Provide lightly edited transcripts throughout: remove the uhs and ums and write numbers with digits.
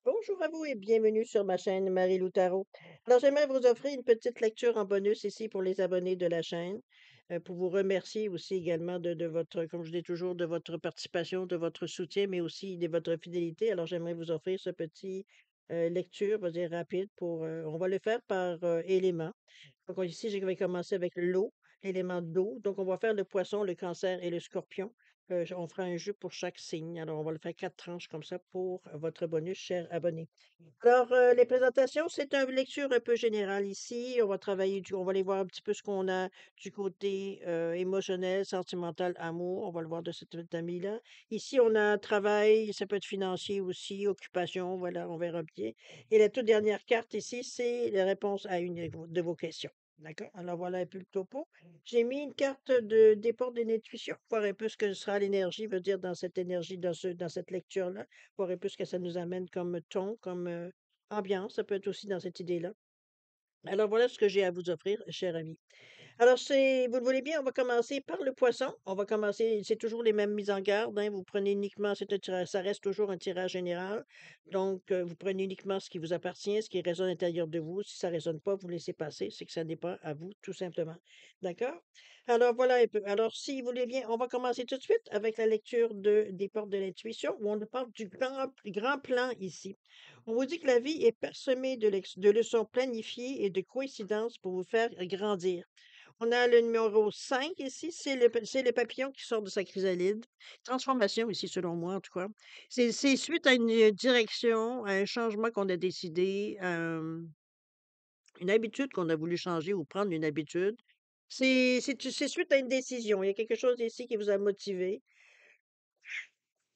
Bonjour à vous et bienvenue sur ma chaîne Marie-Lou Tarot. Alors, j'aimerais vous offrir une petite lecture en bonus ici pour les abonnés de la chaîne, pour vous remercier aussi également de votre, comme je dis toujours, de votre participation, de votre soutien, mais aussi de votre fidélité. Alors, j'aimerais vous offrir ce petit lecture, on va dire rapide, on va le faire par élément. Donc, ici, je vais commencer avec l'eau, l'élément d'eau. Donc, on va faire le poisson, le cancer et le scorpion. On fera un jeu pour chaque signe. Alors, on va le faire 4 tranches comme ça pour votre bonus, cher abonné. Alors, les présentations, c'est une lecture un peu générale ici. On va aller voir un petit peu ce qu'on a du côté émotionnel, sentimental, amour. On va le voir de cet ami-là. Ici, on a un travail, ça peut être financier aussi, occupation, voilà, on verra bien. Et la toute dernière carte ici, c'est la réponse à une de vos questions. D'accord? Alors voilà un peu le topo. J'ai mis une carte de déport de l'intuition, voir un peu ce que sera l'énergie, veut dire dans cette énergie, dans cette lecture-là, voir un peu ce que ça nous amène comme ton, comme ambiance, ça peut être aussi dans cette idée-là. Alors voilà ce que j'ai à vous offrir, cher ami. Alors, vous le voulez bien, on va commencer par le poisson. On va commencer, c'est toujours les mêmes mises en garde, hein. Vous prenez uniquement, c'est un tirage, ça reste toujours un tirage général. Donc, vous prenez uniquement ce qui vous appartient, ce qui résonne à l'intérieur de vous. Si ça ne résonne pas, vous laissez passer. C'est que ça n'est pas à vous, tout simplement. D'accord? Alors, voilà un peu. Alors, si vous voulez bien, on va commencer tout de suite avec la lecture des portes de l'intuition, où on nous parle du grand plan ici. On vous dit que la vie est parsemée de leçons planifiées et de coïncidences pour vous faire grandir. On a le numéro 5 ici, c'est le papillon qui sort de sa chrysalide. Transformation ici, selon moi, en tout cas. C'est suite à une direction, à un changement qu'on a décidé, une habitude qu'on a voulu changer ou prendre une habitude. C'est suite à une décision. Il y a quelque chose ici qui vous a motivé,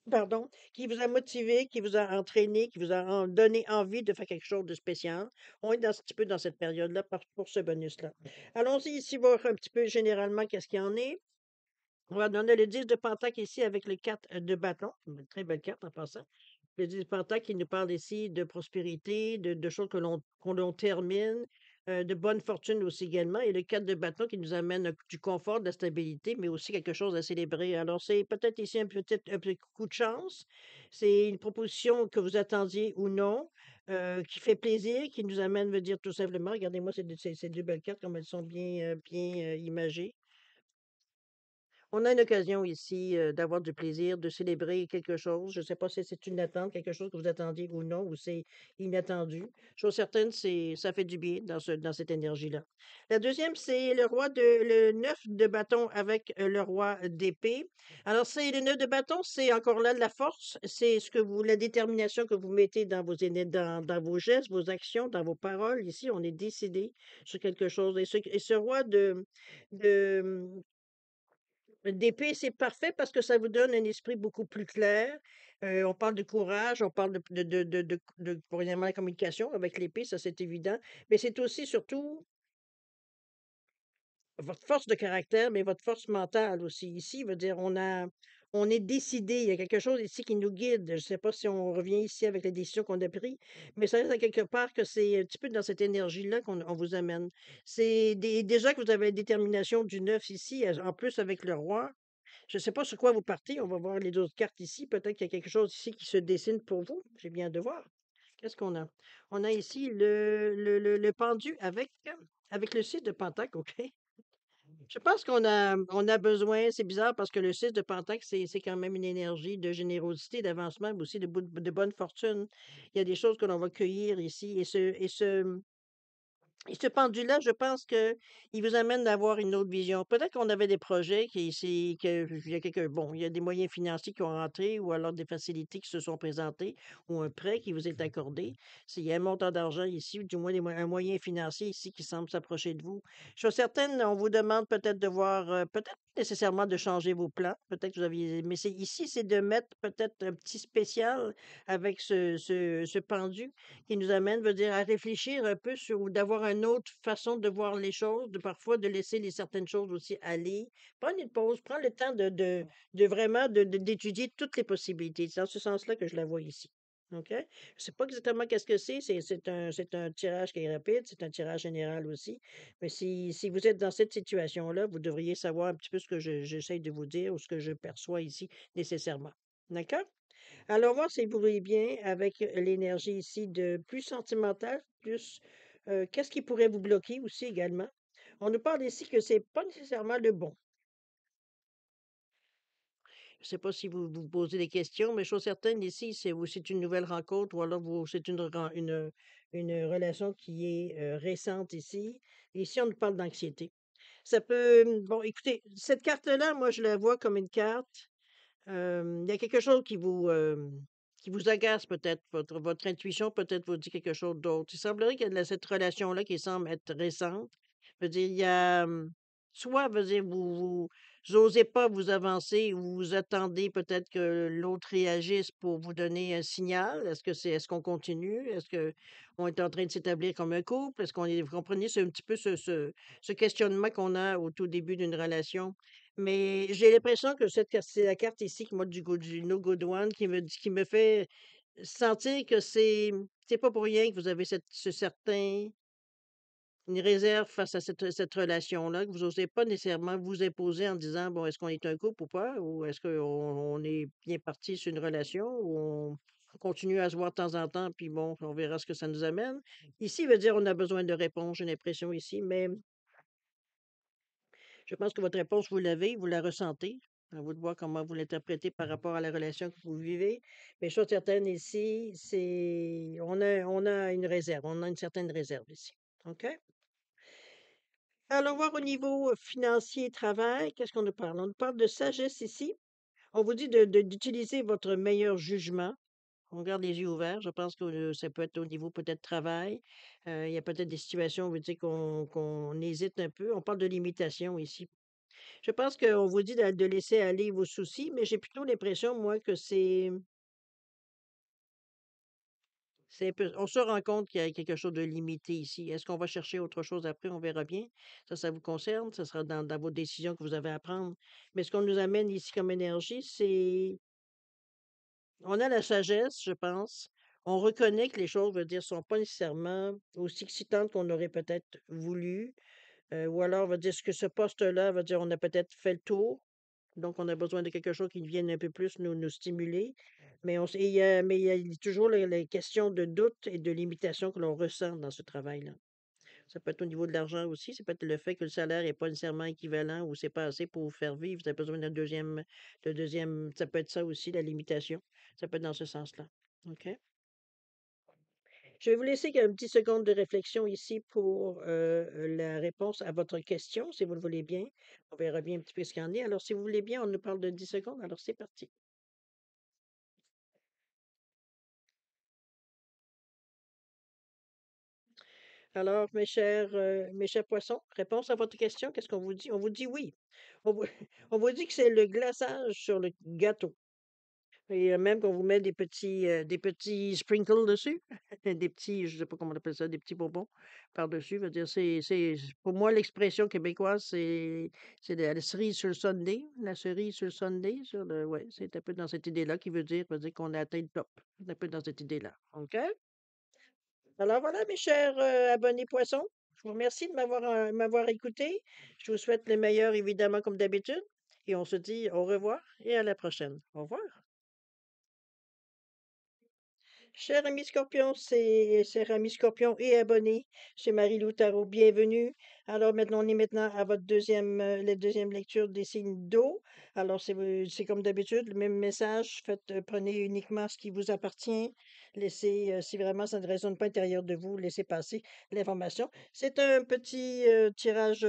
pardon, qui vous a motivé, qui vous a entraîné, qui vous a donné envie de faire quelque chose de spécial. On est un petit peu dans cette période-là pour ce bonus-là. Allons-y ici voir un petit peu généralement qu'est-ce qu'il y en est. On a le 10 de Pentacle ici avec le 4 de bâton. Une très belle carte en passant. Le 10 de Pentacle qui nous parle ici de prospérité, de choses qu'on termine, de bonne fortune aussi également. Et le 4 de bâton qui nous amène du confort, de la stabilité, mais aussi quelque chose à célébrer. Alors, c'est peut-être ici un petit coup de chance. C'est une proposition que vous attendiez ou non, qui fait plaisir, qui nous amène, veut dire tout simplement, regardez-moi ces deux belles cartes, comme elles sont bien imagées. On a une occasion ici, d'avoir du plaisir, de célébrer quelque chose. Je ne sais pas si c'est une attente, quelque chose que vous attendiez ou non, ou c'est inattendu. Chose certaine, ça fait du bien dans cette énergie-là. La deuxième, c'est le 9 de bâton avec le roi d'épée. Alors, c'est le 9 de bâton, c'est encore là de la force. C'est la détermination que vous mettez dans vos gestes, vos actions, dans vos paroles. Ici, on est décidé sur quelque chose. Et ce roi de d'épée, c'est parfait parce que ça vous donne un esprit beaucoup plus clair. On parle de courage, on parle premièrement, la communication avec l'épée, ça c'est évident, mais c'est aussi surtout votre force de caractère, mais votre force mentale aussi. Ici, veut dire, on est décidé, il y a quelque chose ici qui nous guide. Je ne sais pas si on revient ici avec les décisions qu'on a prises, mais ça reste à quelque part que c'est un petit peu dans cette énergie-là qu'on vous amène. Déjà que vous avez la détermination du 9 ici, en plus avec le roi. Je ne sais pas sur quoi vous partez. On va voir les autres cartes ici. Peut-être qu'il y a quelque chose ici qui se dessine pour vous. J'ai bien hâte de voir. Qu'est-ce qu'on a? On a ici le pendu avec le 6 de Pentacle, OK? Je pense on a besoin, c'est bizarre parce que le 6 de Pentacle, c'est quand même une énergie de générosité, d'avancement, mais aussi de bonne fortune. Il y a des choses que l'on va cueillir ici. Et ce pendule-là, je pense que il vous amène d'avoir une autre vision. Peut-être qu'on avait des projets il y a bon, il y a des moyens financiers qui ont rentré ou alors des facilités qui se sont présentées ou un prêt qui vous est accordé. Il y a un montant d'argent ici, ou du moins un moyen financier ici qui semble s'approcher de vous. Je suis certaine, on vous demande peut-être de voir, peut-être pas nécessairement de changer vos plans. Peut-être que vous aviez, mais c'est de mettre peut-être un petit spécial avec ce pendu qui nous amène, veut dire, à réfléchir un peu sur ou d'avoir une autre façon de voir les choses, de parfois de laisser certaines choses aussi aller. Prendre une pause, prendre le temps de vraiment d'étudier toutes les possibilités. C'est dans ce sens-là que je la vois ici. OK? Je ne sais pas exactement qu'est-ce que c'est un tirage qui est rapide, c'est un tirage général aussi. Mais si vous êtes dans cette situation-là, vous devriez savoir un petit peu ce que j'essaie de vous dire ou ce que je perçois ici nécessairement. D'accord? Alors voir si vous voulez bien avec l'énergie ici de plus sentimentale, plus qu'est-ce qui pourrait vous bloquer aussi également. On nous parle ici que c'est pas nécessairement le bon. Je sais pas si vous vous posez des questions, mais chose certaine ici, c'est une nouvelle rencontre ou alors c'est une relation qui est récente ici. Ici, on nous parle d'anxiété. Ça peut, bon, écoutez, cette carte-là, moi, je la vois comme une carte. Il y a quelque chose qui vous agace peut-être, votre intuition peut-être vous dit quelque chose d'autre. Il semblerait qu'il y a cette relation-là qui semble être récente. Je veux dire, il y a, soit, veut dire, vous osez pas vous avancer ou vous attendez peut-être que l'autre réagisse pour vous donner un signal. Est-ce qu'on continue? Est-ce qu'on est en train de s'établir comme un couple? Vous comprenez, c'est un petit peu ce questionnement qu'on a au tout début d'une relation. Mais j'ai l'impression que c'est la carte ici, que moi, du No Good One, qui me fait sentir que c'est pas pour rien que vous avez une réserve face à cette relation-là, que vous osez pas nécessairement vous imposer en disant, bon, est-ce qu'on est un couple ou pas? Ou est-ce qu'on est bien parti sur une relation ou on continue à se voir de temps en temps, puis bon, on verra ce que ça nous amène. Ici, il veut dire on a besoin de réponses, j'ai l'impression ici, mais je pense que votre réponse, vous l'avez, vous la ressentez. À vous de voir comment vous l'interprétez par rapport à la relation que vous vivez. Mais chose certaine ici, on a une réserve, on a une certaine réserve ici. OK? Alors, voir au niveau financier, travail, qu'est-ce qu'on nous parle? On nous parle de sagesse ici. On vous dit d'utiliser votre meilleur jugement. On garde les yeux ouverts. Je pense que ça peut être au niveau peut-être travail. Il y a peut-être des situations où vous dites qu'on hésite un peu. On parle de limitation ici. Je pense qu'on vous dit de laisser aller vos soucis, mais j'ai plutôt l'impression, moi, que c'est un peu on se rend compte qu'il y a quelque chose de limité ici. Est-ce qu'on va chercher autre chose après? On verra bien. Ça vous concerne. Ça sera dans vos décisions que vous avez à prendre. Mais ce qu'on nous amène ici comme énergie, on a la sagesse, je pense. On reconnaît que les choses, veut dire, sont pas nécessairement aussi excitantes qu'on aurait peut-être voulu. Ou alors, veut dire, ce que ce poste-là, veut dire, on a peut-être fait le tour. Donc, on a besoin de quelque chose qui vienne un peu plus nous stimuler. Mais il y a toujours les questions de doute et de limitation que l'on ressent dans ce travail-là. Ça peut être au niveau de l'argent aussi. Ça peut être le fait que le salaire n'est pas nécessairement équivalent ou c'est pas assez pour vous faire vivre. Vous avez besoin de deuxième. Ça peut être ça aussi, la limitation. Ça peut être dans ce sens-là. OK? Je vais vous laisser un petit seconde de réflexion ici pour la réponse à votre question, si vous le voulez bien. On verra bien un petit peu ce qu'il y en est. Alors, si vous voulez bien, on nous parle de 10 secondes. Alors, c'est parti. Alors, mes chers poissons, réponse à votre question, qu'est-ce qu'on vous dit? On vous dit oui. On vous, on vous dit que c'est le glaçage sur le gâteau. Et même qu'on vous met des petits sprinkles dessus, des petits, je sais pas comment on appelle ça, des petits bonbons par-dessus. Veut dire, pour moi, l'expression québécoise, c'est la cerise sur le sundae, la cerise sur le sundae, ouais, c'est un peu dans cette idée-là qui veut dire qu'on a atteint le top. C'est un peu dans cette idée-là. OK? Alors voilà, mes chers abonnés poissons, je vous remercie de m'avoir écouté. Je vous souhaite le meilleur, évidemment, comme d'habitude. Et on se dit au revoir et à la prochaine. Au revoir. Cher ami Scorpion, cher ami Scorpion et abonné chez Marie-Lou Tarot, bienvenue. Alors maintenant, on est maintenant à la deuxième lecture des signes d'eau. Alors c'est comme d'habitude, le même message. Prenez uniquement ce qui vous appartient. Laissez, si vraiment ça ne résonne pas à l'intérieur de vous, laissez passer l'information. C'est un petit tirage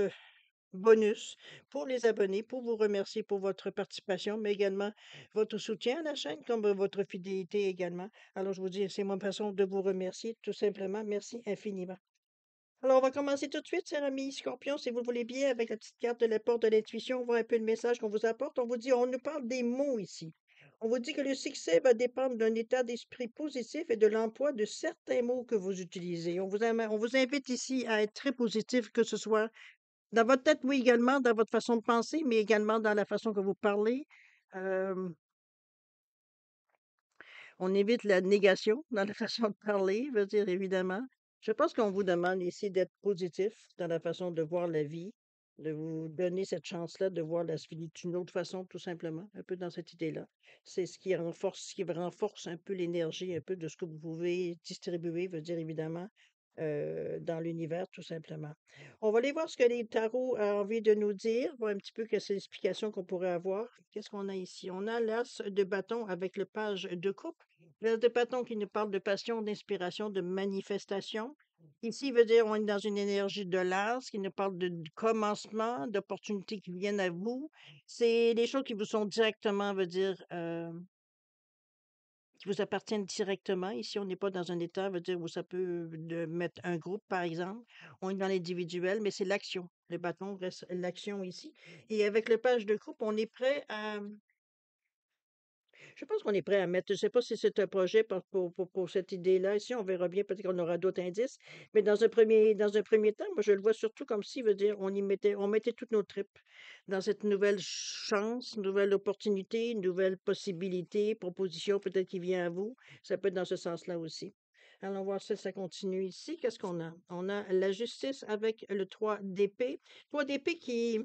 bonus pour les abonnés, pour vous remercier pour votre participation, mais également votre soutien à la chaîne, comme votre fidélité également. Alors, je vous dis, c'est ma façon de vous remercier, tout simplement. Merci infiniment. Alors, on va commencer tout de suite, cher ami Scorpion, si vous le voulez bien, avec la petite carte de la porte de l'intuition. On voit un peu le message qu'on vous apporte. On vous dit, on nous parle des mots ici. On vous dit que le succès va dépendre d'un état d'esprit positif et de l'emploi de certains mots que vous utilisez. On vous invite ici à être très positif, que ce soit dans votre tête, oui, également, dans votre façon de penser, mais également dans la façon que vous parlez. Hem, on évite la négation dans la façon de parler, veut dire évidemment. Je pense qu'on vous demande ici d'être positif dans la façon de voir la vie de vous donner cette chance-là de voir la vie d'une autre façon, tout simplement, un peu dans cette idée-là. C'est ce qui renforce un peu l'énergie, un peu de ce que vous pouvez distribuer, veut dire évidemment, dans l'univers, tout simplement. On va aller voir ce que les tarots ont envie de nous dire, voir un petit peu quelles sont les explications qu'on pourrait avoir. Qu'est-ce qu'on a ici? On a l'as de bâton avec le page de coupe. L'as de bâton qui nous parle de passion, d'inspiration, de manifestation. Ici, veut dire on est dans une énergie de l'art, ce qui nous parle de commencement, d'opportunités qui viennent à vous. C'est des choses qui vous sont directement, veut dire, qui vous appartiennent directement. Ici, on n'est pas dans un état, veut dire, où ça peut de mettre un groupe, par exemple. On est dans l'individuel, mais c'est l'action. Le bâton reste l'action ici. Et avec le page de coupe, on est prêt à, je pense qu'on est prêt à mettre, je ne sais pas si c'est un projet pour cette idée-là. Ici, on verra bien, peut-être qu'on aura d'autres indices. Mais dans un premier temps, moi, je le vois surtout comme si, veut dire, on mettait toutes nos tripes dans cette nouvelle chance, nouvelle opportunité, nouvelle possibilité, proposition peut-être qui vient à vous. Ça peut être dans ce sens-là aussi. Allons voir si ça continue ici. Qu'est-ce qu'on a? On a la justice avec le 3 d'épée. 3 d'épée qui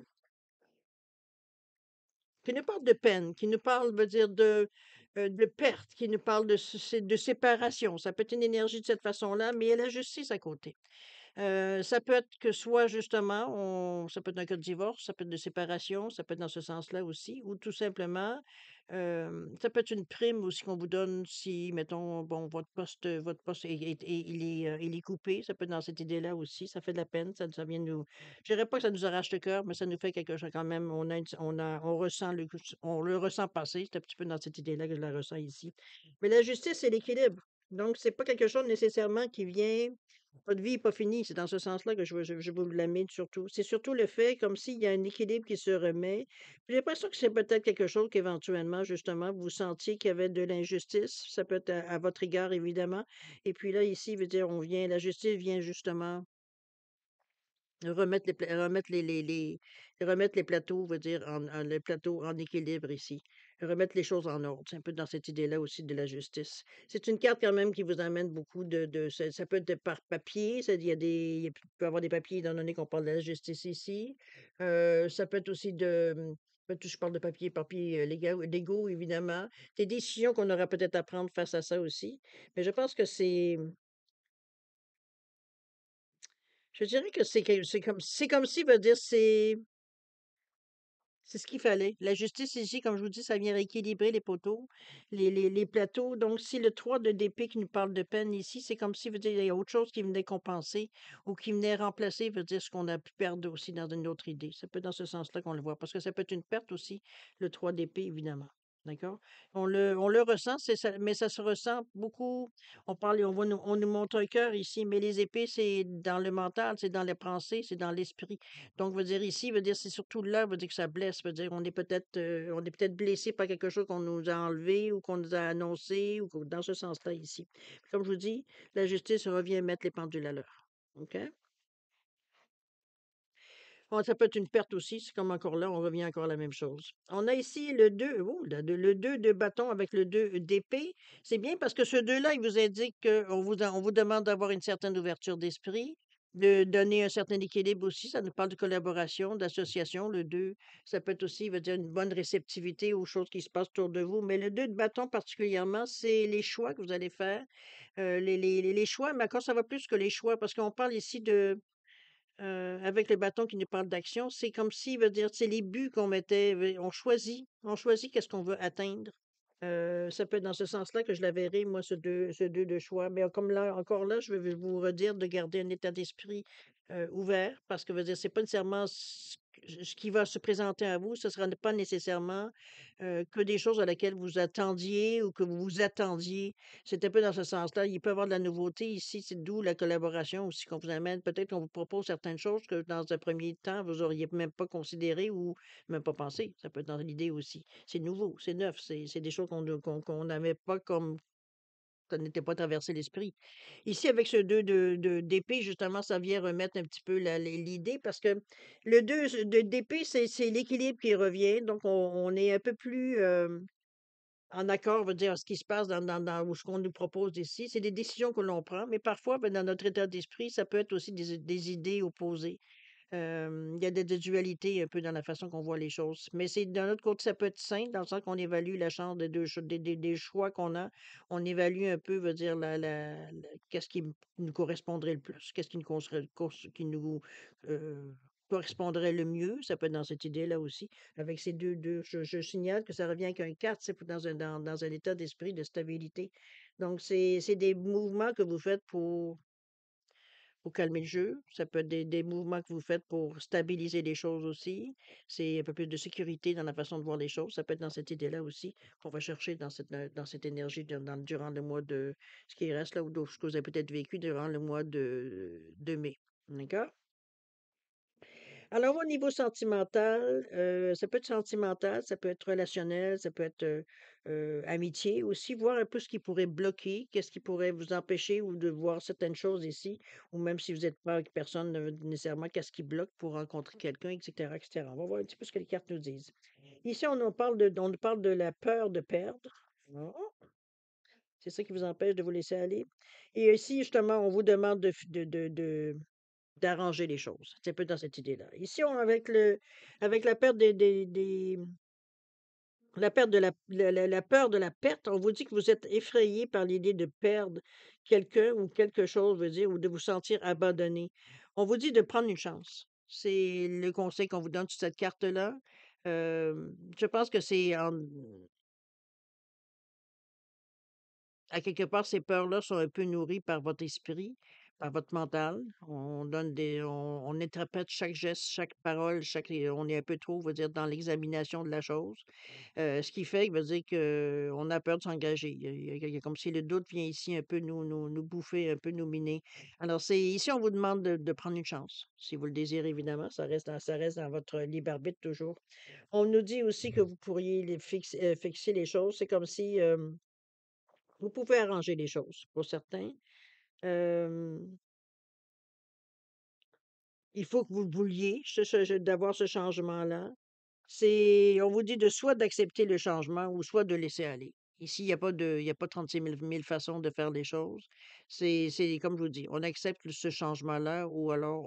nous parle de peine, qui nous parle, veut dire, de perte, qui nous parle de séparation. Ça peut être une énergie de cette façon-là, mais il y a la justice à côté. Ça peut être que soit justement, ça peut être un cas de divorce, ça peut être de séparation, ça peut être dans ce sens-là aussi, ou tout simplement, ça peut être une prime aussi qu'on vous donne si, mettons, bon, votre poste il est coupé, ça peut être dans cette idée-là aussi, ça fait de la peine, ça vient nous, je dirais pas que ça nous arrache le cœur, mais ça nous fait quelque chose quand même, on le ressent passer, c'est un petit peu dans cette idée-là que je la ressens ici. Mais la justice, c'est l'équilibre. Donc, c'est pas quelque chose nécessairement qui vient votre vie n'est pas finie, c'est dans ce sens-là que je vous l'amène surtout. C'est surtout le fait comme s'il y a un équilibre qui se remet. J'ai l'impression que c'est peut-être quelque chose qu'éventuellement, justement, vous sentiez qu'il y avait de l'injustice. Ça peut être à votre égard, évidemment. Et puis là, ici, veut dire, la justice vient justement remettre les plateaux, veut dire, les plateaux en équilibre ici. Remettre les choses en ordre. C'est un peu dans cette idée-là aussi de la justice. C'est une carte quand même qui vous amène beaucoup ça peut être par papier, il peut y avoir des papiers étant donné qu'on parle de la justice ici. Ça peut être aussi je parle de papier légaux, évidemment. Des décisions qu'on aura peut-être à prendre face à ça aussi. Mais je pense que je dirais que c'est comme si, veut dire, c'est ce qu'il fallait. La justice ici, comme je vous dis, ça vient rééquilibrer les poteaux, les plateaux. Donc, si le 3 de d'épée qui nous parle de peine ici, c'est comme si, veut dire, il y a autre chose qui venait compenser ou qui venait remplacer, veut dire, ce qu'on a pu perdre aussi dans une autre idée. C'est peut être dans ce sens-là qu'on le voit, parce que ça peut être une perte aussi, le 3 d'épée, évidemment. D'accord? On le ressent, mais ça se ressent beaucoup. On nous montre un cœur ici, mais les épées, c'est dans le mental, c'est dans les pensées, c'est dans l'esprit. Donc, veut dire ici, veut dire c'est surtout là, veut dire que ça blesse, veut dire on est peut-être blessé par quelque chose qu'on nous a enlevé ou qu'on nous a annoncé ou dans ce sens-là ici. Comme je vous dis, la justice revient mettre les pendules à l'heure. OK? Bon, ça peut être une perte aussi, c'est comme encore là, on revient encore à la même chose. On a ici le 2, le 2 de bâton avec le 2 d'épée. C'est bien parce que ce 2-là, il vous indique on vous demande d'avoir une certaine ouverture d'esprit, de donner un certain équilibre aussi. Ça nous parle de collaboration, d'association. Le 2, ça peut être aussi, veut dire une bonne réceptivité aux choses qui se passent autour de vous. Mais le 2 de bâton particulièrement, c'est les choix que vous allez faire. Les choix, mais encore, ça va plus que les choix parce qu'on parle ici avec le bâton qui nous parle d'action, c'est comme si, veut dire, c'est les buts qu'on mettait, on choisit qu'est-ce qu'on veut atteindre. Ça peut être dans ce sens-là que je la verrai, moi, ce deux de choix. Mais comme là, encore là, je vais vous redire de garder un état d'esprit ouvert, parce que, veut dire, c'est pas nécessairement ce qui va se présenter à vous, ce sera pas nécessairement que des choses à laquelle vous attendiez ou que vous vous attendiez. C'est un peu dans ce sens-là. Il peut y avoir de la nouveauté ici, c'est d'où la collaboration aussi qu'on vous amène. Peut-être qu'on vous propose certaines choses que dans un premier temps, vous auriez même pas considéré ou même pas pensé. Ça peut être dans l'idée aussi. C'est nouveau, c'est neuf, c'est des choses qu'on n'avait pas comme ça n'était pas traversé l'esprit. Ici, avec ce 2 d'épée, justement, ça vient remettre un petit peu l'idée parce que le 2 d'épée, c'est l'équilibre qui revient. Donc, on est un peu plus en accord, veut dire, ce qui se passe ou ce qu'on nous propose ici. C'est des décisions que l'on prend, mais parfois, ben, dans notre état d'esprit, ça peut être aussi des idées opposées. Il y a des dualités un peu dans la façon qu'on voit les choses. Mais c'est d'un autre côté, ça peut être sain dans le sens qu'on évalue la chance des choix qu'on a. On évalue un peu, veut dire, qu'est-ce qui nous correspondrait le plus, qu'est-ce qui qui nous euh, correspondrait le mieux. Ça peut être dans cette idée-là aussi. Avec ces je signale que ça revient avec un 4, c'est dans un état d'esprit de stabilité. Donc, c'est des mouvements que vous faites pour calmer le jeu. Ça peut être des mouvements que vous faites pour stabiliser les choses aussi. C'est un peu plus de sécurité dans la façon de voir les choses. Ça peut être dans cette idée-là aussi qu'on va chercher dans cette énergie durant le mois de ce qui reste là, ou ce que vous avez peut-être vécu durant le mois de mai. D'accord? Alors, au niveau sentimental, ça peut être sentimental, ça peut être relationnel, ça peut être amitié aussi, voir un peu ce qui pourrait bloquer, qu'est-ce qui pourrait vous empêcher ou de voir certaines choses ici, ou même si vous n'êtes pas avec personne, nécessairement, qu'est-ce qui bloque pour rencontrer quelqu'un, etc., etc. On va voir un petit peu ce que les cartes nous disent. Ici, on nous parle de la peur de perdre. Ah, c'est ça qui vous empêche de vous laisser aller. Et ici, justement, on vous demande d'arranger les choses. C'est un peu dans cette idée-là. Ici, avec la perte la perte de la peur de la perte, on vous dit que vous êtes effrayé par l'idée de perdre quelqu'un ou quelque chose, veut dire, ou de vous sentir abandonné. On vous dit de prendre une chance. C'est le conseil qu'on vous donne sur cette carte-là. Je pense que à quelque part, ces peurs-là sont un peu nourries par votre esprit, par votre mental. On interprète chaque geste, chaque parole, on est un peu trop, veut dire, dans l'examination de la chose. Ce qui fait, veut dire qu'on a peur de s'engager. Il y a comme si le doute vient ici un peu nous bouffer, un peu nous miner. Alors, ici, on vous demande de prendre une chance. Si vous le désirez, évidemment, ça reste dans votre libre arbitre toujours. On nous dit aussi que vous pourriez fixer les choses. C'est comme si, vous pouvez arranger les choses pour certains. Hem, il faut que vous le vouliez, d'avoir ce changement-là. On vous dit de soit d'accepter le changement ou soit de laisser aller. Ici, il y a pas 36 000 façons de faire les choses. C'est comme je vous dis, on accepte ce changement-là ou alors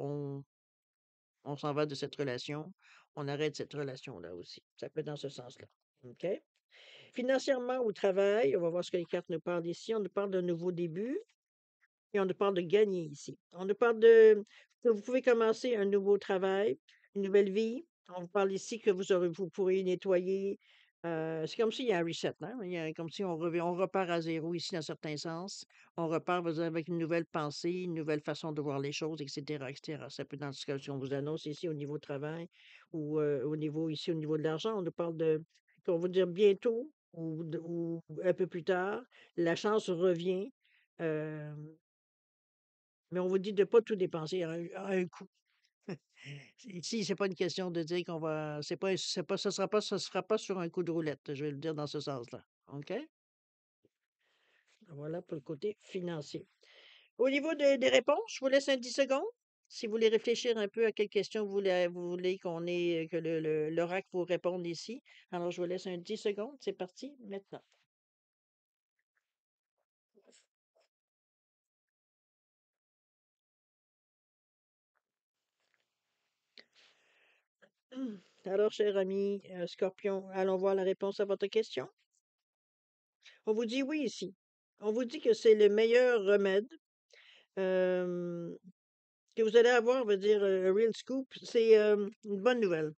on s'en va de cette relation. On arrête cette relation-là aussi. Ça peut être dans ce sens-là. OK? Financièrement, au travail, on va voir ce que les cartes nous parlent ici. On nous parle d'un nouveau début. Et on nous parle de gagner ici. On nous parle de que vous pouvez commencer un nouveau travail, une nouvelle vie. On vous parle ici que vous pourrez nettoyer. C'est comme s'il y a un reset, hein? Comme si on repart à zéro ici dans certains sens. On repart avec une nouvelle pensée, une nouvelle façon de voir les choses, etc., etc. Ça peut être dans ce cas, si on vous annonce ici au niveau travail ou au niveau de l'argent, on nous parle qu'on va dire bientôt ou un peu plus tard, la chance revient. euh, mais on vous dit de pas tout dépenser à un coup. Ici, c'est pas une question de dire qu'on va c'est pas ce sera pas sur un coup de roulette, je vais le dire dans ce sens-là. OK? Voilà pour le côté financier. Au niveau des réponses, je vous laisse un 10 secondes. Si vous voulez réfléchir un peu à quelle question vous voulez que l'oracle vous réponde ici. Alors, je vous laisse un 10 secondes. C'est parti maintenant. Alors, cher ami Scorpion, allons voir la réponse à votre question. On vous dit oui ici. On vous dit que c'est le meilleur remède euh, que vous allez avoir, on va dire, un real scoop. C'est une bonne nouvelle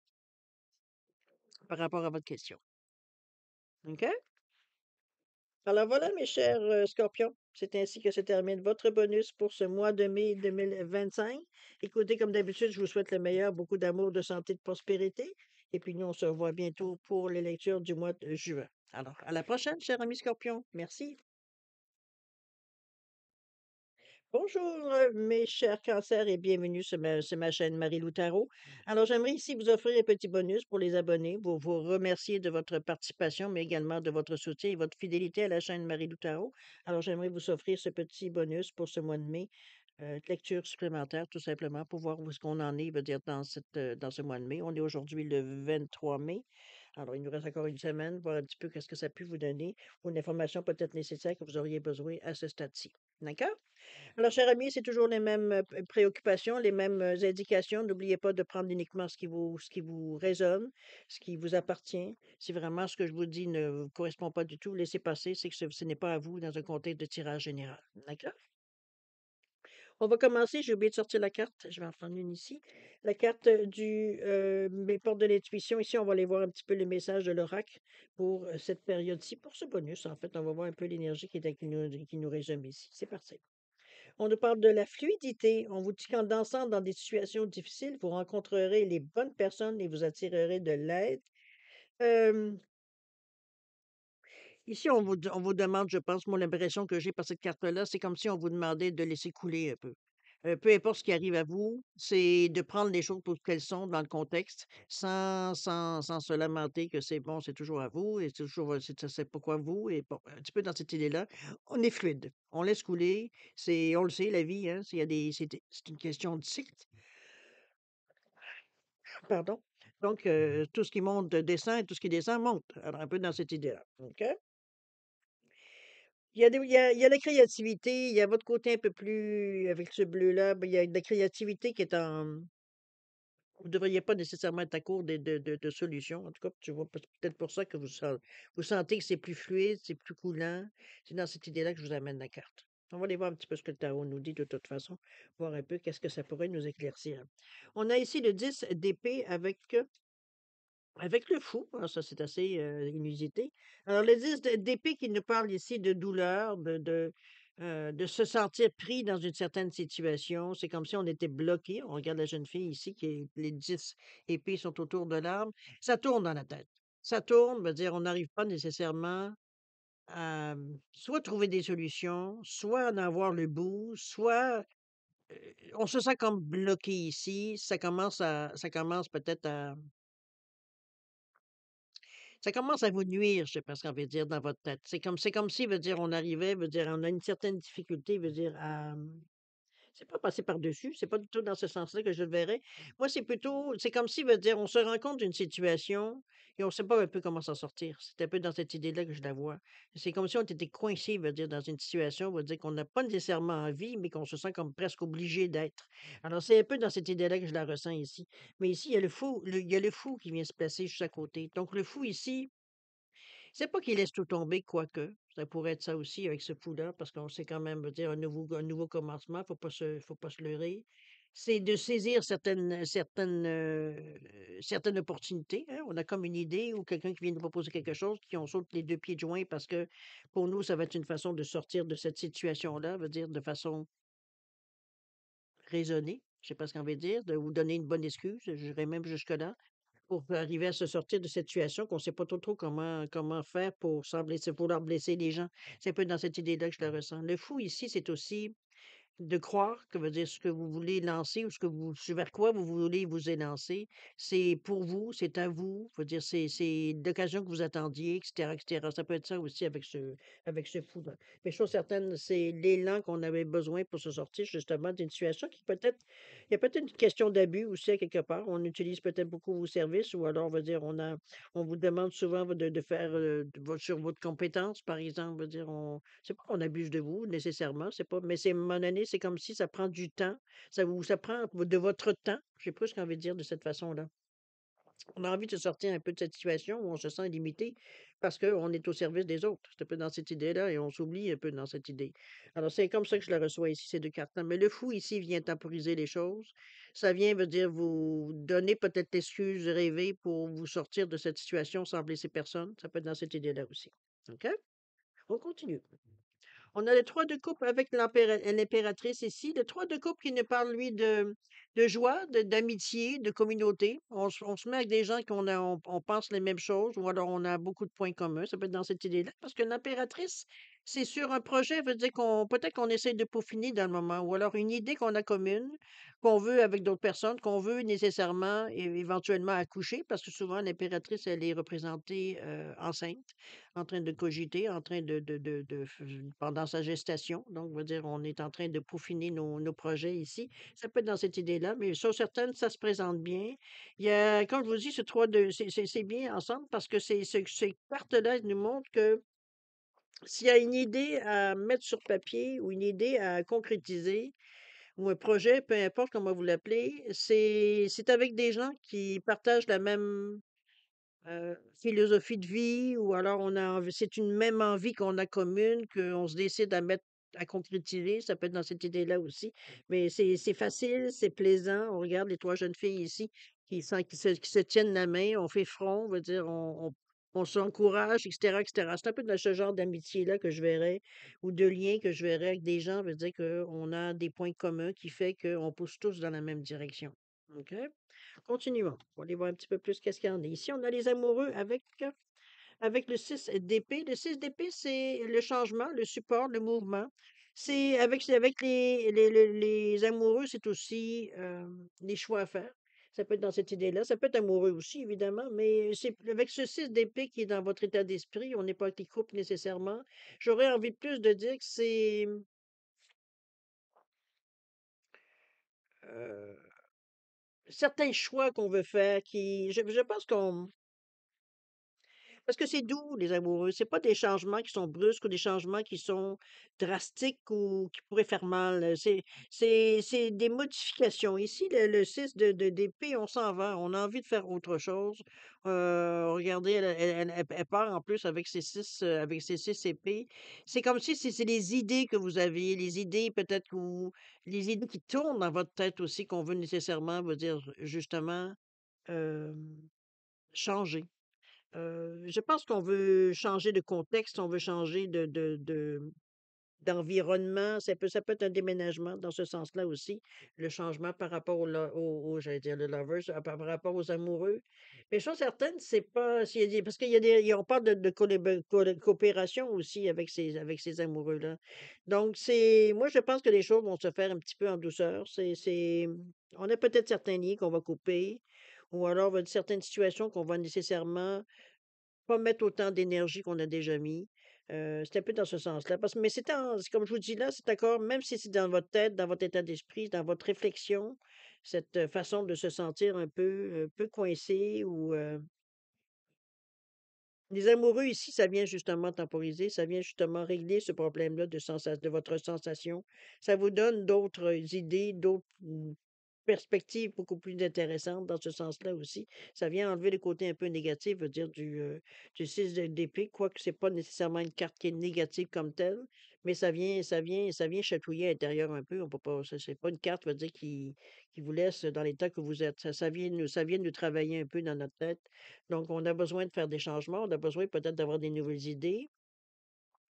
par rapport à votre question. OK? Alors voilà, mes chers scorpions. C'est ainsi que se termine votre bonus pour ce mois de mai 2025. Écoutez, comme d'habitude, je vous souhaite le meilleur, beaucoup d'amour, de santé, de prospérité. Et puis nous, on se revoit bientôt pour les lectures du mois de juin. Alors, à la prochaine, cher ami scorpion. Merci. Bonjour, mes chers cancers et bienvenue sur ma chaîne Marie-Lou Tarot. Alors, j'aimerais ici vous offrir un petit bonus pour les abonnés, pour vous remercier de votre participation, mais également de votre soutien et votre fidélité à la chaîne Marie-Lou Tarot. Alors, j'aimerais vous offrir ce petit bonus pour ce mois de mai, lecture supplémentaire, tout simplement, pour voir où est-ce qu'on en est, veut dire, dans ce mois de mai. On est aujourd'hui le 23 mai. Alors, il nous reste encore une semaine, voir un petit peu qu'est-ce que ça a pu vous donner ou une information peut-être nécessaire que vous auriez besoin à ce stade-ci. D'accord? Alors, cher ami, c'est toujours les mêmes, préoccupations, les mêmes, indications. N'oubliez pas de prendre uniquement ce qui vous résonne, ce qui vous appartient. Si vraiment ce que je vous dis ne vous correspond pas du tout, laissez passer, c'est que ce n'est pas à vous dans un contexte de tirage général. D'accord? On va commencer, j'ai oublié de sortir la carte, je vais en prendre une ici. La carte, mes portes de l'intuition. Ici, on va aller voir un petit peu les messages de l'oracle pour, cette période-ci, pour ce bonus, en fait. On va voir un peu l'énergie qui nous résume ici. C'est parti. On nous parle de la fluidité. On vous dit qu'en dansant dans des situations difficiles, vous rencontrerez les bonnes personnes et vous attirerez de l'aide. Hem, Ici, on vous demande, je pense, moi, l'impression que j'ai par cette carte-là, c'est comme si on vous demandait de laisser couler un peu. Peu importe ce qui arrive à vous, c'est de prendre les choses pour ce qu'elles sont dans le contexte, sans se lamenter que c'est bon, c'est toujours à vous et c'est toujours, c'est pourquoi vous et bon, un petit peu dans cette idée-là. On est fluide, on laisse couler, on le sait, la vie, hein, c'est une question de cycle, pardon. Donc tout ce qui monte descend et tout ce qui descend monte. Alors un peu dans cette idée-là, OK? Il y a la créativité, il y a votre côté un peu plus avec ce bleu-là, ben, il y a de la créativité qui est en. Vous ne devriez pas nécessairement être à court de solutions. En tout cas, tu vois, peut-être pour ça que vous sentez que c'est plus fluide, c'est plus coulant. C'est dans cette idée-là que je vous amène la carte. On va aller voir un petit peu ce que le tarot nous dit de toute façon, voir un peu qu'est-ce que ça pourrait nous éclaircir. On a ici le 10 d'épée avec le fou, alors ça c'est assez, inusité. Alors le 10 d'épée qui nous parle ici de douleur, de se sentir pris dans une certaine situation. C'est comme si on était bloqué. On regarde la jeune fille ici qui est les 10 épées sont autour de l'arbre. Ça tourne dans la tête. Ça tourne, veut dire on n'arrive pas nécessairement à, soit trouver des solutions, soit en avoir le bout, soit, on se sent comme bloqué ici. Ça commence peut-être à Ça commence à vous nuire, je sais pas ce qu'on veut dire dans votre tête. C'est comme si, veut dire, on arrivait, veut dire, on a une certaine difficulté, veut dire, c'est pas passer par-dessus, c'est pas du tout dans ce sens-là que je le verrais. Moi, c'est comme si, veut dire, on se rend compte d'une situation et on sait pas un peu comment s'en sortir. C'est un peu dans cette idée-là que je la vois. C'est comme si on était coincé, veut dire, dans une situation, veut dire qu'on n'a pas nécessairement envie, mais qu'on se sent comme presque obligé d'être. Alors, c'est un peu dans cette idée-là que je la ressens ici. Mais ici, il y a le fou qui vient se placer juste à côté. Donc, le fou ici, c'est pas qu'il laisse tout tomber, quoique, ça pourrait être ça aussi avec ce fou-là, parce qu'on sait quand même, veut dire un nouveau commencement, faut pas se leurrer. C'est de saisir certaines opportunités, hein. On a comme une idée ou quelqu'un qui vient nous proposer quelque chose, puis on saute les 2 pieds de joint parce que pour nous, ça va être une façon de sortir de cette situation-là, veut dire de façon raisonnée. Je sais pas ce qu'on veut dire, de vous donner une bonne excuse, j'irais même jusque-là. Pour arriver à se sortir de cette situation qu'on sait pas trop comment faire pour sans blesser vouloir blesser les gens. C'est un peu dans cette idée-là que je le ressens. Le fou ici, c'est aussi de croire que veut dire ce que vous voulez lancer ou ce vers quoi vous voulez vous élancer, c'est pour vous, c'est à vous, veut dire c'est l'occasion que vous attendiez et cetera et cetera. Ça peut être ça aussi avec ce fou-là. Mais chose certaine, c'est l'élan qu'on avait besoin pour se sortir justement d'une situation qui peut-être il y a peut-être une question d'abus aussi à quelque part. On utilise peut-être beaucoup vos services ou alors on va dire on vous demande souvent de faire, sur votre compétence, par exemple, veut dire c'est pas qu'on abuse de vous nécessairement, c'est pas mais c'est à un moment donné, c'est comme si ça prend du temps, ça prend de votre temps, je sais pas ce qu'on veut dire de cette façon-là. On a envie de sortir un peu de cette situation où on se sent limité parce qu'on est au service des autres. C'est un peu dans cette idée-là et on s'oublie un peu dans cette idée. Alors c'est comme ça que je la reçois ici, ces 2 cartes-là. Mais le fou ici vient temporiser les choses. Ça vient, veut dire, vous donner peut-être l'excuse rêvée pour vous sortir de cette situation sans blesser personne. Ça peut être dans cette idée-là aussi. OK? On continue. On a le 3 de coupe avec l'impératrice ici. Le 3 de coupe qui nous parle, lui, de joie, d'amitié, de communauté. On se met avec des gens on pense les mêmes choses ou alors on a beaucoup de points communs. Ça peut être dans cette idée-là. Parce que l'impératrice, c'est sur un projet, veut dire peut-être qu'on essaie de peaufiner dans le moment ou alors une idée qu'on a commune, qu'on veut avec d'autres personnes, qu'on veut nécessairement et éventuellement accoucher parce que souvent l'impératrice, elle est représentée enceinte en train de cogiter, en train pendant sa gestation. Donc, on va dire, on est en train de peaufiner nos projets ici. Ça peut être dans cette idée-là, mais chose certaine, ça se présente bien. Il y a, comme je vous dis, ce 3 de, c'est bien ensemble parce que ces cartes-là elles nous montrent que S'il y a une idée à mettre sur papier ou une idée à concrétiser ou un projet, peu importe comment vous l'appelez, c'est avec des gens qui partagent la même philosophie de vie ou alors on a envie c'est une même envie qu'on a commune, qu'on se décide à concrétiser, ça peut être dans cette idée-là aussi. Mais c'est facile, c'est plaisant. On regarde les 3 jeunes filles ici qui se tiennent la main, on fait front, on veut dire on s'encourage et cetera et cetera. C'est un peu de ce genre d'amitié-là que je verrais ou de lien que je verrais avec des gens, veut dire qu'on a des points communs qui fait qu'on pousse tous dans la même direction. OK? Continuons. On va aller voir un petit peu plus qu'est-ce qu'il y en a. Ici, on a les amoureux avec le 6 d'épée. Le 6 d'épée, c'est le changement, le support, le mouvement. C'est avec les amoureux, c'est aussi les choix à faire. Ça peut être dans cette idée-là. Ça peut être amoureux aussi, évidemment, mais c'est avec ce 6 d'épée qui est dans votre état d'esprit. On n'est pas avec les couples nécessairement. J'aurais envie de plus de dire que c'est euh, certains choix qu'on veut faire je pense qu'on parce que c'est doux, les amoureux. C'est pas des changements qui sont brusques ou des changements qui sont drastiques ou qui pourraient faire mal. C'est des modifications. Ici, le 6 d'épée, on s'en va. On a envie de faire autre chose. Regardez, elle part en plus avec ses 6 épées. C'est comme si c'est les idées que vous avez, les idées peut-être les idées qui tournent dans votre tête aussi qu'on veut nécessairement, veut dire justement, euh, changer. Je pense qu'on veut changer de contexte, on veut changer d'environnement. Ça peut être un déménagement dans ce sens-là aussi, le changement par rapport j'allais dire le lovers, par rapport aux amoureux. Mais chose certaine, c'est pas, parce qu'il y a on parle de coopération aussi avec ces amoureux-là. Donc, moi, je pense que les choses vont se faire un petit peu en douceur. On a peut-être certains liens qu'on va couper, ou alors certaines situations qu'on va nécessairement pas mettre autant d'énergie qu'on a déjà mis. C'est un peu dans ce sens-là. Mais c'est comme je vous dis là, c'est encore, même si c'est dans votre tête, dans votre état d'esprit, dans votre réflexion, cette façon de se sentir un peu coincé ou les amoureux ici, ça vient justement temporiser, ça vient justement régler ce problème-là de votre sensation. Ça vous donne d'autres idées, d'autres perspectives beaucoup plus intéressantes dans ce sens-là aussi. Ça vient enlever le côté un peu négatif, veut dire du 6 d'épée, quoique c'est pas nécessairement une carte qui est négative comme telle, mais ça vient chatouiller à l'intérieur un peu. On peut pas, c'est pas une carte, veut dire, qui vous laisse dans l'état que vous êtes. Ça vient nous travailler un peu dans notre tête. Donc, on a besoin de faire des changements, on a besoin peut-être d'avoir des nouvelles idées.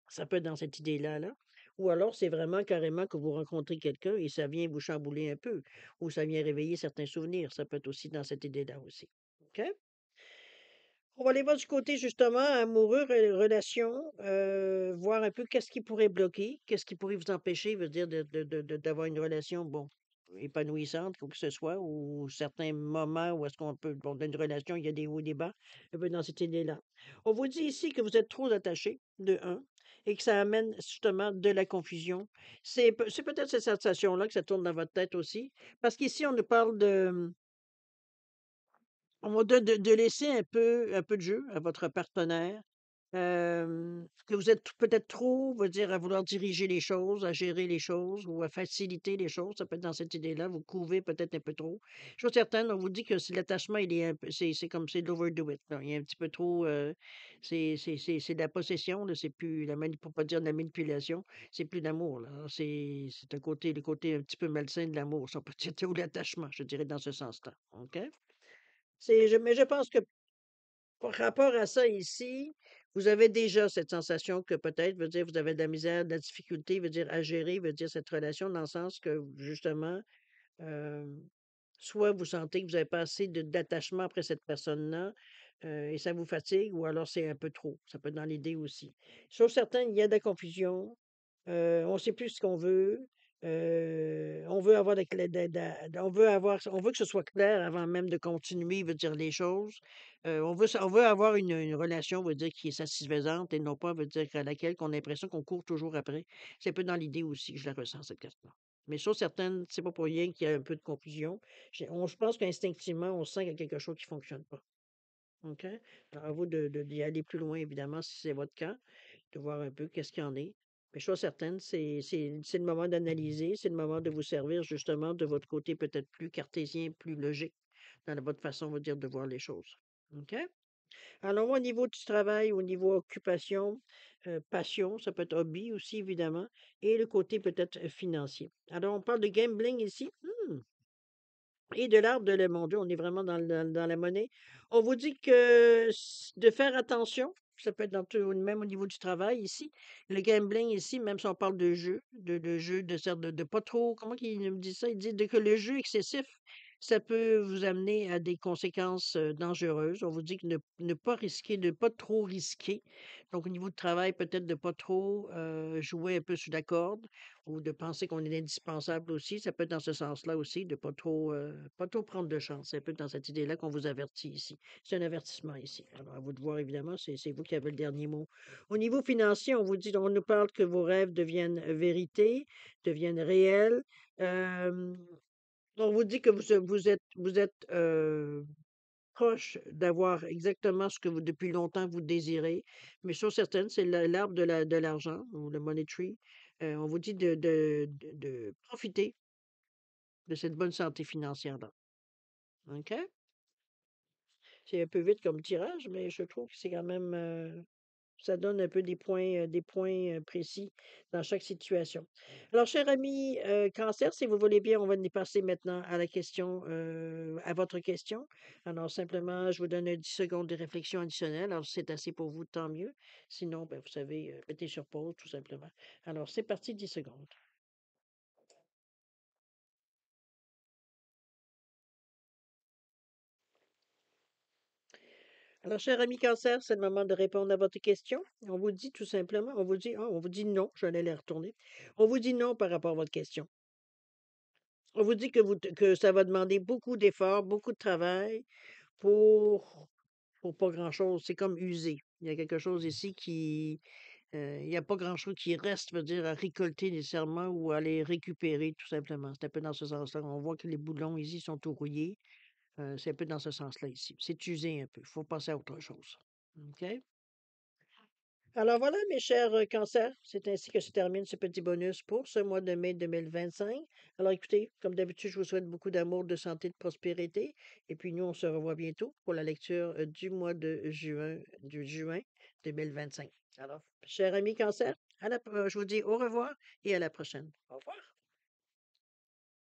Ça peut être dans cette idée-là, là. Ou alors, c'est vraiment carrément que vous rencontrez quelqu'un et ça vient vous chambouler un peu, ou ça vient réveiller certains souvenirs. Ça peut être aussi dans cette idée-là aussi. OK? On va aller voir du côté justement amoureux, relation, voir un peu qu'est-ce qui pourrait bloquer, qu'est-ce qui pourrait vous empêcher, veut dire d'avoir une relation, bon, épanouissante, quoi que ce soit, ou certains moments où est-ce qu'on peut, bon, dans une relation, il y a des hauts et des bas, un peu dans cette idée-là. On vous dit ici que vous êtes trop attaché, de un, et que ça amène justement de la confusion. C'est peut-être cette sensation-là que ça tourne dans votre tête aussi, parce qu'ici, on nous parle de laisser un peu de jeu à votre partenaire, que vous êtes peut-être trop, veut dire, à vouloir diriger les choses, à gérer les choses ou à faciliter les choses. Ça peut être dans cette idée-là, vous couvez peut-être un peu trop. Chose certaine, on vous dit que si l'attachement, il est un peu c'est comme c'est de l'overdo it, là. Il est un petit peu trop, c'est de la possession, là, c'est plus pour pas dire de la manipulation, c'est plus d'amour, là. C'est le côté un petit peu malsain de l'amour, si on peut dire, ou l'attachement, je dirais dans ce sens-là. OK? Mais je pense que par rapport à ça ici, vous avez déjà cette sensation que peut-être, veut dire, vous avez de la misère, de la difficulté, veut dire, à gérer, veut dire, cette relation dans le sens que, justement, euh, soit vous sentez que vous avez pas assez d'attachement après cette personne-là, et ça vous fatigue, ou alors c'est un peu trop. Ça peut être dans l'idée aussi. Chose certaine, il y a de la confusion. On ne sait plus ce qu'on veut. On veut avoir on veut que ce soit clair avant même de continuer, veut dire les choses. On veut avoir une relation, veut dire, qui est satisfaisante et non pas, veut dire, à laquelle qu'on a l'impression qu'on court toujours après. C'est un peu dans l'idée aussi que je la ressens, cette question. Mais chose certaine, c'est pas pour rien qu'il y a un peu de confusion. Je pense qu'instinctivement, on sent qu'il y a quelque chose qui fonctionne pas. OK? Alors, à vous d'y aller plus loin, évidemment, si c'est votre cas. de voir un peu qu'est-ce qu'il y en est. Mais chose certaine, c'est le moment d'analyser, c'est le moment de vous servir justement de votre côté peut-être plus cartésien, plus logique dans votre façon, on va dire, de voir les choses. OK? Alors, moi, au niveau du travail, au niveau occupation, passion, ça peut être hobby aussi, évidemment, et le côté peut-être financier. Alors, on parle de gambling ici. Et de l'arbre de le mon Dieu, on est vraiment dans la monnaie. On vous dit que de faire attention, ça peut être même au niveau du travail ici. Le gambling ici, même si on parle de jeu, de pas trop, comment qu'il me dit ça? Il dit que le jeu excessif, ça peut vous amener à des conséquences dangereuses. On vous dit que ne pas risquer, de pas trop risquer. Donc, au niveau du travail, peut-être de pas trop jouer un peu sur la corde ou de penser qu'on est indispensable aussi. Ça peut être dans ce sens-là aussi, de pas trop prendre de chance. C'est un peu dans cette idée-là qu'on vous avertit ici. C'est un avertissement ici. Alors, à vous de voir, évidemment, c'est vous qui avez le dernier mot. Au niveau financier, on nous parle que vos rêves deviennent vérité, deviennent réels. Euh, on vous dit que vous êtes proche d'avoir exactement ce que vous, depuis longtemps, vous désirez. Mais chose certaine, c'est l'arbre de l'argent, ou le money tree. On vous dit de profiter de cette bonne santé financière-là. OK? C'est un peu vite comme tirage, mais je trouve que c'est quand même, ça donne un peu des points précis dans chaque situation. Alors, cher ami Cancer, si vous voulez bien, on va y passer maintenant à la question, à votre question. Alors, simplement, je vous donne 10 secondes de réflexion additionnelle. Alors, si c'est assez pour vous, tant mieux. Sinon, ben, vous savez, mettez sur pause, tout simplement. Alors, c'est parti, 10 secondes. Alors, cher ami Cancer, c'est le moment de répondre à votre question. On vous dit tout simplement, on vous dit non, je vais aller la retourner. On vous dit non par rapport à votre question. On vous dit que ça va demander beaucoup d'efforts, beaucoup de travail pour, pour pas grand-chose. C'est comme usé. Il y a quelque chose ici il n'y a pas grand-chose qui reste, veut dire, à récolter nécessairement ou à aller récupérer, tout simplement. C'est un peu dans ce sens-là. On voit que les boulons ici sont tout rouillés. C'est un peu dans ce sens-là ici. C'est usé un peu. Il faut passer à autre chose. OK? Alors voilà, mes chers cancers, c'est ainsi que se termine ce petit bonus pour ce mois de mai 2025. Alors écoutez, comme d'habitude, je vous souhaite beaucoup d'amour, de santé, de prospérité. Et puis nous, on se revoit bientôt pour la lecture du mois du juin 2025. Alors, chers amis cancer, je vous dis au revoir et à la prochaine. Au revoir.